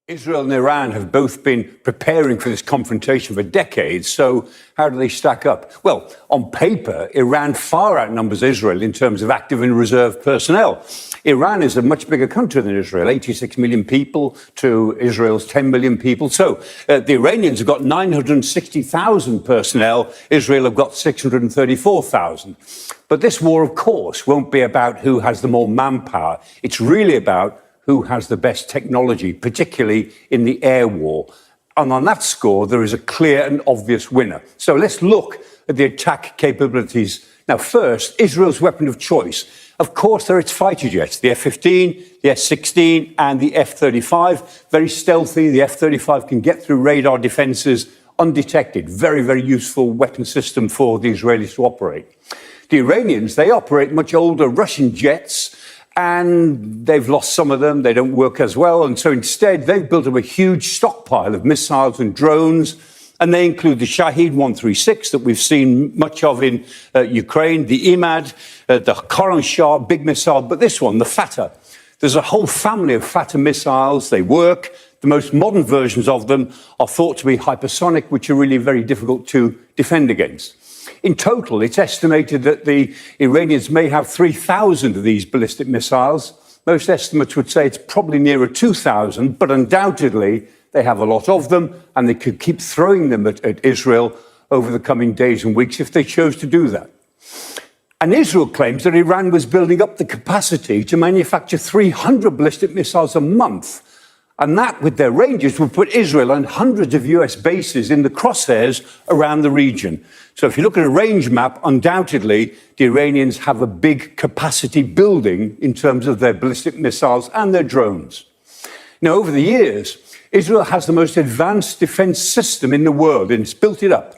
Israel and Iran have both been preparing for this confrontation for decades, so how do they stack up? Well, on paper, Iran far outnumbers Israel in terms of active and reserve personnel. Iran is a much bigger country than Israel, 86 million people to Israel's 10 million people. So the Iranians have got 960,000 personnel, Israel have got 634,000. But this war, of course, won't be about who has the more manpower. It's really about who has the best technology, particularly in the air war. And on that score, there is a clear and obvious winner. So let's look at the attack capabilities. Now, first, Israel's weapon of choice. Of course, there are its fighter jets, the F-15, the S-16, and the F-35. Very stealthy, the F-35 can get through radar defenses undetected. Very, very useful weapon system for the Israelis to operate. The Iranians, they operate much older Russian jets, and they've lost some of them. They don't work as well. And so instead, they've built up a huge stockpile of missiles and drones. And they include the Shahed 136 that we've seen much of in Ukraine, the Imad, the Khorram Shah, big missile. But this one, the Fatah, there's a whole family of Fatah missiles. They work. The most modern versions of them are thought to be hypersonic, which are really very difficult to defend against. In total, it's estimated that the Iranians may have 3,000 of these ballistic missiles. Most estimates would say it's probably nearer 2,000, but undoubtedly they have a lot of them, and they could keep throwing them at Israel over the coming days and weeks if they chose to do that. And Israel claims that Iran was building up the capacity to manufacture 300 ballistic missiles a month. And that, with their ranges, would put Israel and hundreds of US bases in the crosshairs around the region. So if you look at a range map, undoubtedly, the Iranians have a big capacity building in terms of their ballistic missiles and their drones. Now, over the years, Israel has the most advanced defense system in the world, and it's built it up.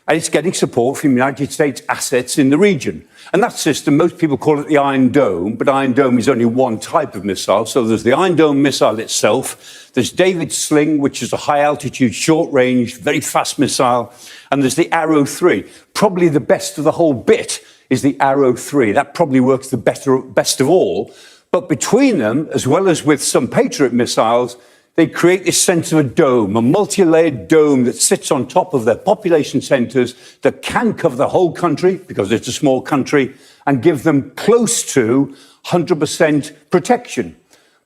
And it's getting support from United States assets in the region. And that system, most people call it the Iron Dome, but Iron Dome is only one type of missile. So there's the Iron Dome missile itself, there's David's Sling, which is a high-altitude, short-range, very fast missile, and there's the Arrow 3. Probably the best of the whole bit is the Arrow 3. That probably works the best of all. But between them, as well as with some Patriot missiles, they create this sense of a dome, a multi-layered dome that sits on top of their population centres that can cover the whole country, because it's a small country, and give them close to 100% protection.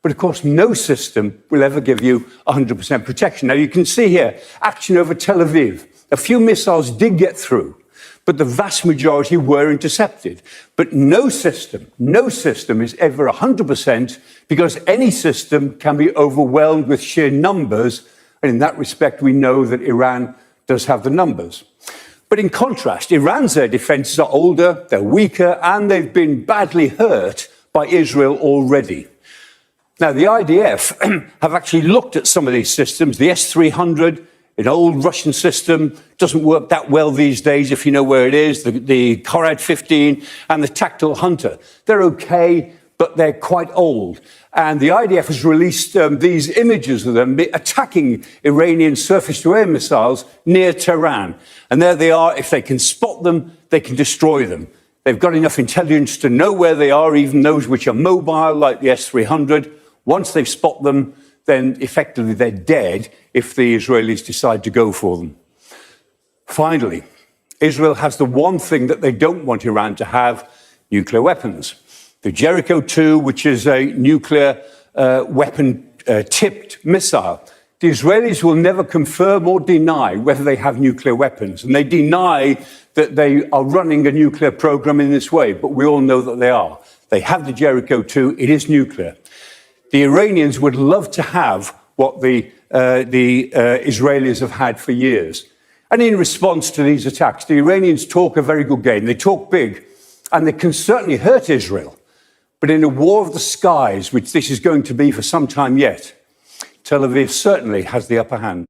But of course, no system will ever give you 100% protection. Now, you can see here, action over Tel Aviv. A few missiles did get through, but the vast majority were intercepted. But no system is ever 100%, because any system can be overwhelmed with sheer numbers. And in that respect, we know that Iran does have the numbers. But in contrast, Iran's air defenses are older, they're weaker, and they've been badly hurt by Israel already. Now, the IDF have actually looked at some of these systems. The S-300, an old Russian system, doesn't work that well these days if you know where it is. The Korad 15 and the Tactile Hunter. They're okay, but they're quite old. And the IDF has released these images of them attacking Iranian surface-to-air missiles near Tehran. And there they are. If they can spot them, they can destroy them. They've got enough intelligence to know where they are, even those which are mobile, like the S-300. Once they've spotted them, then effectively they're dead if the Israelis decide to go for them. Finally, Israel has the one thing that they don't want Iran to have: nuclear weapons. The Jericho 2, which is a nuclear weapon-tipped missile. The Israelis will never confirm or deny whether they have nuclear weapons, and they deny that they are running a nuclear program in this way, but we all know that they are. They have the Jericho 2, it is nuclear. The Iranians would love to have what the Israelis have had for years. And in response to these attacks, the Iranians talk a very good game. They talk big, and they can certainly hurt Israel. But in a war of the skies, which this is going to be for some time yet, Tel Aviv certainly has the upper hand.